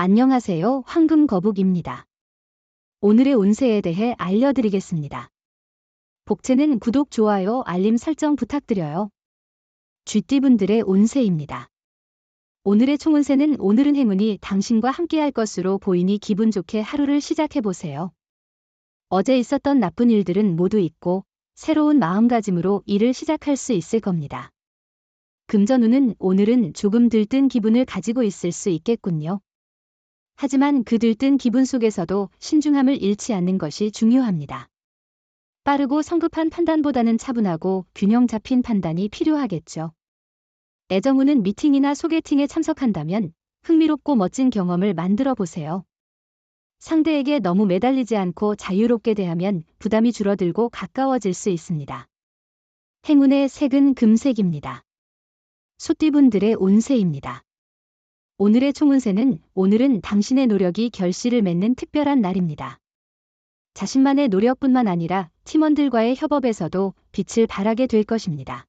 안녕하세요. 황금거북입니다. 오늘의 운세에 대해 알려드리겠습니다. 복채는 구독, 좋아요, 알림 설정 부탁드려요. 쥐띠분들의 운세입니다. 오늘의 총운세는 오늘은 행운이 당신과 함께할 것으로 보이니 기분 좋게 하루를 시작해보세요. 어제 있었던 나쁜 일들은 모두 잊고 새로운 마음가짐으로 일을 시작할 수 있을 겁니다. 금전운은 오늘은 조금 들뜬 기분을 가지고 있을 수 있겠군요. 하지만 그 들뜬 기분 속에서도 신중함을 잃지 않는 것이 중요합니다. 빠르고 성급한 판단보다는 차분하고 균형 잡힌 판단이 필요하겠죠. 애정운은 미팅이나 소개팅에 참석한다면 흥미롭고 멋진 경험을 만들어 보세요. 상대에게 너무 매달리지 않고 자유롭게 대하면 부담이 줄어들고 가까워질 수 있습니다. 행운의 색은 금색입니다. 소띠분들의 운세입니다. 오늘의 총운세는 오늘은 당신의 노력이 결실을 맺는 특별한 날입니다. 자신만의 노력뿐만 아니라 팀원들과의 협업에서도 빛을 발하게 될 것입니다.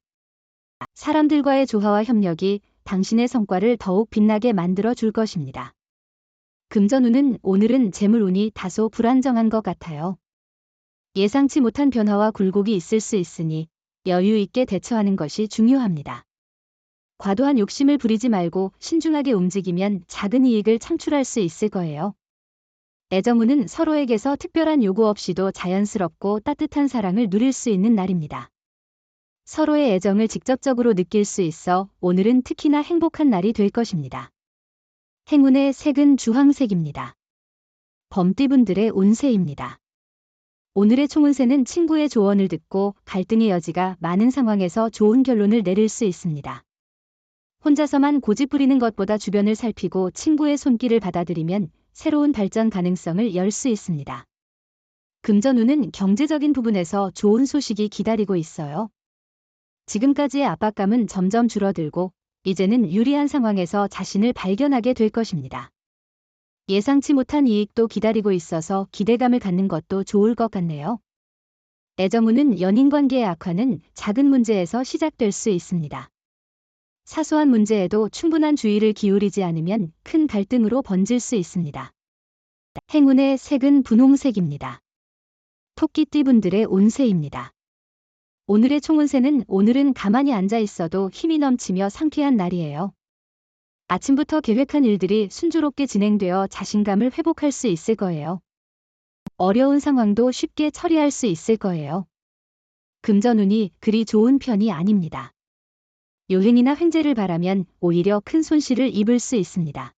사람들과의 조화와 협력이 당신의 성과를 더욱 빛나게 만들어 줄 것입니다. 금전운은 오늘은 재물운이 다소 불안정한 것 같아요. 예상치 못한 변화와 굴곡이 있을 수 있으니 여유 있게 대처하는 것이 중요합니다. 과도한 욕심을 부리지 말고 신중하게 움직이면 작은 이익을 창출할 수 있을 거예요. 애정운은 서로에게서 특별한 요구 없이도 자연스럽고 따뜻한 사랑을 누릴 수 있는 날입니다. 서로의 애정을 직접적으로 느낄 수 있어 오늘은 특히나 행복한 날이 될 것입니다. 행운의 색은 주황색입니다. 범띠분들의 운세입니다. 오늘의 총운세는 친구의 조언을 듣고 갈등의 여지가 많은 상황에서 좋은 결론을 내릴 수 있습니다. 혼자서만 고집 부리는 것보다 주변을 살피고 친구의 손길을 받아들이면 새로운 발전 가능성을 열 수 있습니다. 금전운은 경제적인 부분에서 좋은 소식이 기다리고 있어요. 지금까지의 압박감은 점점 줄어들고 이제는 유리한 상황에서 자신을 발견하게 될 것입니다. 예상치 못한 이익도 기다리고 있어서 기대감을 갖는 것도 좋을 것 같네요. 애정운은 연인관계의 악화는 작은 문제에서 시작될 수 있습니다. 사소한 문제에도 충분한 주의를 기울이지 않으면 큰 갈등으로 번질 수 있습니다. 행운의 색은 분홍색입니다. 토끼띠분들의 운세입니다. 오늘의 총운세는 오늘은 가만히 앉아 있어도 힘이 넘치며 상쾌한 날이에요. 아침부터 계획한 일들이 순조롭게 진행되어 자신감을 회복할 수 있을 거예요. 어려운 상황도 쉽게 처리할 수 있을 거예요. 금전운이 그리 좋은 편이 아닙니다. 요행이나 횡재를 바라면 오히려 큰 손실을 입을 수 있습니다.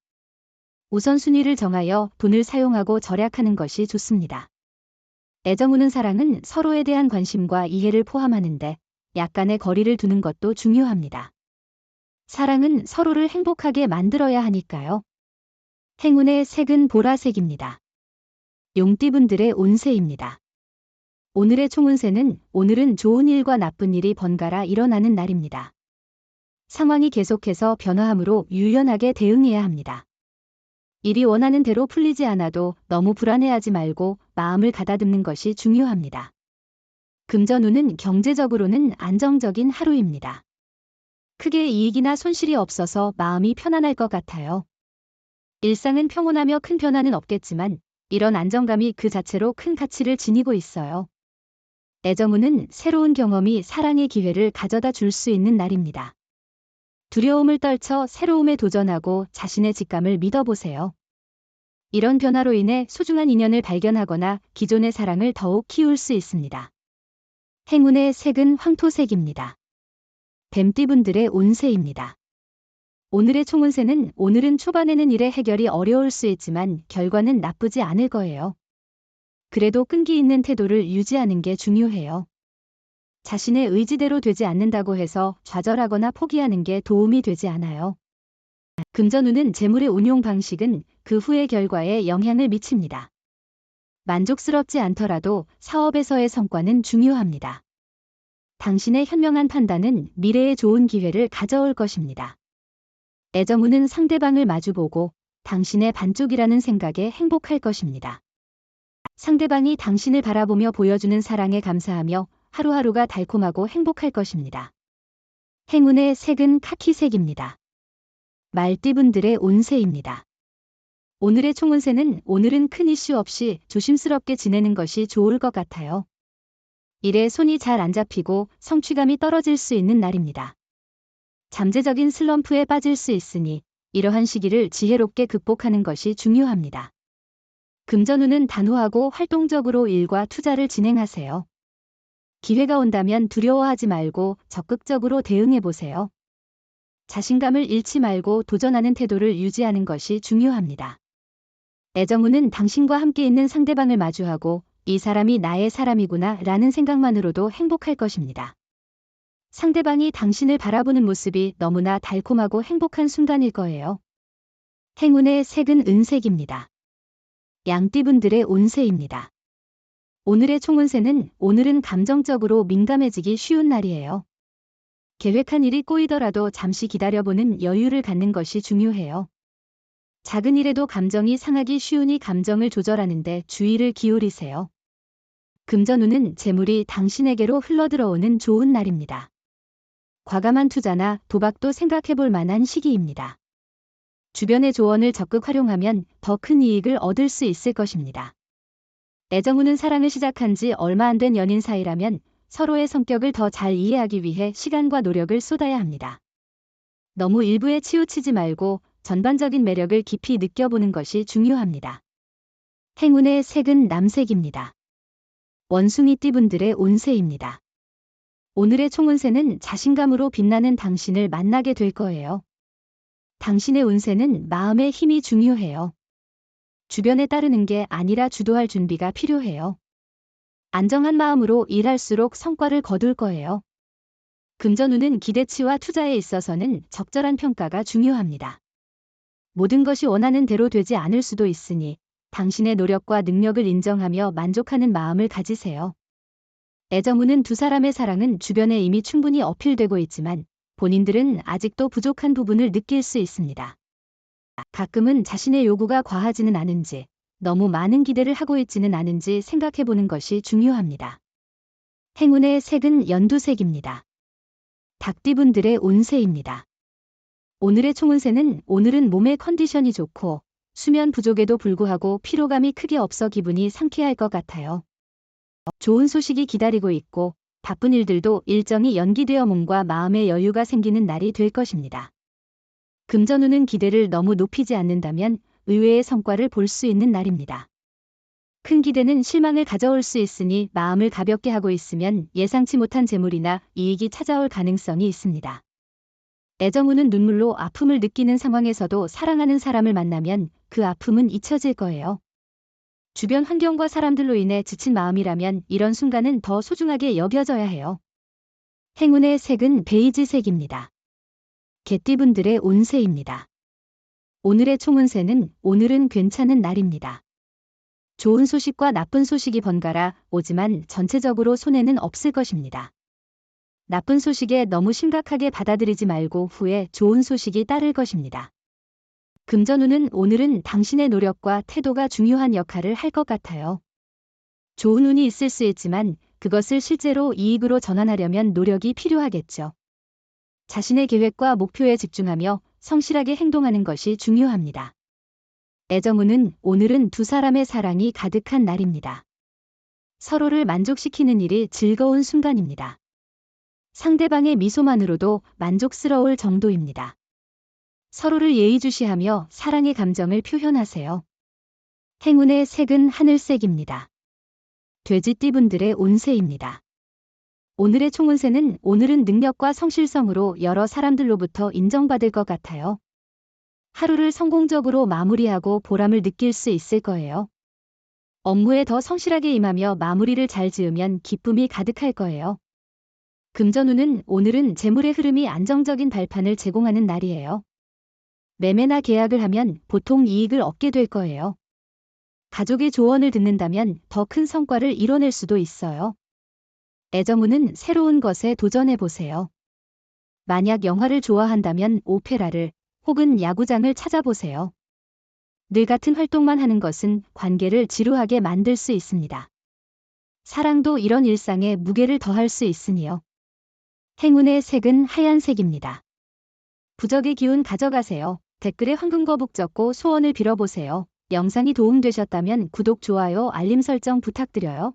우선순위를 정하여 돈을 사용하고 절약하는 것이 좋습니다. 애정우는 사랑은 서로에 대한 관심과 이해를 포함하는데 약간의 거리를 두는 것도 중요합니다. 사랑은 서로를 행복하게 만들어야 하니까요. 행운의 색은 보라색입니다. 용띠분들의 운세입니다. 오늘의 총운세는 오늘은 좋은 일과 나쁜 일이 번갈아 일어나는 날입니다. 상황이 계속해서 변화하므로 유연하게 대응해야 합니다. 일이 원하는 대로 풀리지 않아도 너무 불안해하지 말고 마음을 가다듬는 것이 중요합니다. 금전운은 경제적으로는 안정적인 하루입니다. 크게 이익이나 손실이 없어서 마음이 편안할 것 같아요. 일상은 평온하며 큰 변화는 없겠지만 이런 안정감이 그 자체로 큰 가치를 지니고 있어요. 애정운은 새로운 경험이 사랑의 기회를 가져다 줄 수 있는 날입니다. 두려움을 떨쳐 새로움에 도전하고 자신의 직감을 믿어보세요. 이런 변화로 인해 소중한 인연을 발견하거나 기존의 사랑을 더욱 키울 수 있습니다. 행운의 색은 황토색입니다. 뱀띠분들의 운세입니다. 오늘의 총운세는 오늘은 초반에는 일의 해결이 어려울 수 있지만 결과는 나쁘지 않을 거예요. 그래도 끈기 있는 태도를 유지하는 게 중요해요. 자신의 의지대로 되지 않는다고 해서 좌절하거나 포기하는 게 도움이 되지 않아요. 금전운은 재물의 운용 방식은 그 후의 결과에 영향을 미칩니다. 만족스럽지 않더라도 사업에서의 성과는 중요합니다. 당신의 현명한 판단은 미래에 좋은 기회를 가져올 것입니다. 애정운은 상대방을 마주보고 당신의 반쪽이라는 생각에 행복할 것입니다. 상대방이 당신을 바라보며 보여주는 사랑에 감사하며 하루하루가 달콤하고 행복할 것입니다. 행운의 색은 카키색입니다. 말띠분들의 운세입니다. 오늘의 총운세는 오늘은 큰 이슈 없이 조심스럽게 지내는 것이 좋을 것 같아요. 일에 손이 잘 안 잡히고 성취감이 떨어질 수 있는 날입니다. 잠재적인 슬럼프에 빠질 수 있으니 이러한 시기를 지혜롭게 극복하는 것이 중요합니다. 금전운은 단호하고 활동적으로 일과 투자를 진행하세요. 기회가 온다면 두려워하지 말고 적극적으로 대응해 보세요. 자신감을 잃지 말고 도전하는 태도를 유지하는 것이 중요합니다. 애정운은 당신과 함께 있는 상대방을 마주하고 이 사람이 나의 사람이구나 라는 생각만으로도 행복할 것입니다. 상대방이 당신을 바라보는 모습이 너무나 달콤하고 행복한 순간일 거예요. 행운의 색은 은색입니다. 양띠분들의 운세입니다. 오늘의 총운세는 오늘은 감정적으로 민감해지기 쉬운 날이에요. 계획한 일이 꼬이더라도 잠시 기다려보는 여유를 갖는 것이 중요해요. 작은 일에도 감정이 상하기 쉬우니 감정을 조절하는데 주의를 기울이세요. 금전운은 재물이 당신에게로 흘러들어오는 좋은 날입니다. 과감한 투자나 도박도 생각해볼 만한 시기입니다. 주변의 조언을 적극 활용하면 더 큰 이익을 얻을 수 있을 것입니다. 애정운은 사랑을 시작한 지 얼마 안 된 연인 사이라면 서로의 성격을 더 잘 이해하기 위해 시간과 노력을 쏟아야 합니다. 너무 일부에 치우치지 말고 전반적인 매력을 깊이 느껴보는 것이 중요합니다. 행운의 색은 남색입니다. 원숭이띠분들의 운세입니다. 오늘의 총운세는 자신감으로 빛나는 당신을 만나게 될 거예요. 당신의 운세는 마음의 힘이 중요해요. 주변에 따르는 게 아니라 주도할 준비가 필요해요. 안정한 마음으로 일할수록 성과를 거둘 거예요. 금전운은 기대치와 투자에 있어서는 적절한 평가가 중요합니다. 모든 것이 원하는 대로 되지 않을 수도 있으니 당신의 노력과 능력을 인정하며 만족하는 마음을 가지세요. 애정운은 두 사람의 사랑은 주변에 이미 충분히 어필되고 있지만 본인들은 아직도 부족한 부분을 느낄 수 있습니다. 가끔은 자신의 요구가 과하지는 않은지, 너무 많은 기대를 하고 있지는 않은지 생각해보는 것이 중요합니다. 행운의 색은 연두색입니다. 닭띠분들의 운세입니다. 오늘의 총운세는 오늘은 몸의 컨디션이 좋고 수면 부족에도 불구하고 피로감이 크게 없어 기분이 상쾌할 것 같아요. 좋은 소식이 기다리고 있고 바쁜 일들도 일정이 연기되어 몸과 마음의 여유가 생기는 날이 될 것입니다. 금전운은 기대를 너무 높이지 않는다면 의외의 성과를 볼 수 있는 날입니다. 큰 기대는 실망을 가져올 수 있으니 마음을 가볍게 하고 있으면 예상치 못한 재물이나 이익이 찾아올 가능성이 있습니다. 애정운은 눈물로 아픔을 느끼는 상황에서도 사랑하는 사람을 만나면 그 아픔은 잊혀질 거예요. 주변 환경과 사람들로 인해 지친 마음이라면 이런 순간은 더 소중하게 여겨져야 해요. 행운의 색은 베이지색입니다. 개띠분들의 운세입니다. 오늘의 총운세는 오늘은 괜찮은 날입니다. 좋은 소식과 나쁜 소식이 번갈아 오지만 전체적으로 손해는 없을 것입니다. 나쁜 소식에 너무 심각하게 받아들이지 말고 후에 좋은 소식이 따를 것입니다. 금전운은 오늘은 당신의 노력과 태도가 중요한 역할을 할 것 같아요. 좋은 운이 있을 수 있지만 그것을 실제로 이익으로 전환하려면 노력이 필요하겠죠. 자신의 계획과 목표에 집중하며 성실하게 행동하는 것이 중요합니다. 애정운은 오늘은 두 사람의 사랑이 가득한 날입니다. 서로를 만족시키는 일이 즐거운 순간입니다. 상대방의 미소만으로도 만족스러울 정도입니다. 서로를 예의주시하며 사랑의 감정을 표현하세요. 행운의 색은 하늘색입니다. 돼지띠분들의 운세입니다. 오늘의 총운세는 오늘은 능력과 성실성으로 여러 사람들로부터 인정받을 것 같아요. 하루를 성공적으로 마무리하고 보람을 느낄 수 있을 거예요. 업무에 더 성실하게 임하며 마무리를 잘 지으면 기쁨이 가득할 거예요. 금전운은 오늘은 재물의 흐름이 안정적인 발판을 제공하는 날이에요. 매매나 계약을 하면 보통 이익을 얻게 될 거예요. 가족의 조언을 듣는다면 더 큰 성과를 이뤄낼 수도 있어요. 애정운은 새로운 것에 도전해보세요. 만약 영화를 좋아한다면 오페라를 혹은 야구장을 찾아보세요. 늘 같은 활동만 하는 것은 관계를 지루하게 만들 수 있습니다. 사랑도 이런 일상에 무게를 더할 수 있으니요. 행운의 색은 하얀색입니다. 부적의 기운 가져가세요. 댓글에 황금거북 적고 소원을 빌어보세요. 영상이 도움되셨다면 구독, 좋아요, 알림 설정 부탁드려요.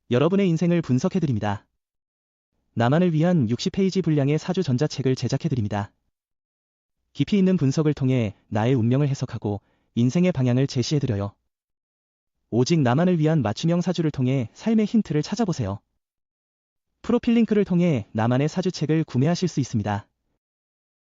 여러분의 인생을 분석해드립니다. 나만을 위한 60페이지 분량의 사주 전자책을 제작해드립니다. 깊이 있는 분석을 통해 나의 운명을 해석하고 인생의 방향을 제시해드려요. 오직 나만을 위한 맞춤형 사주를 통해 삶의 힌트를 찾아보세요. 프로필 링크를 통해 나만의 사주책을 구매하실 수 있습니다.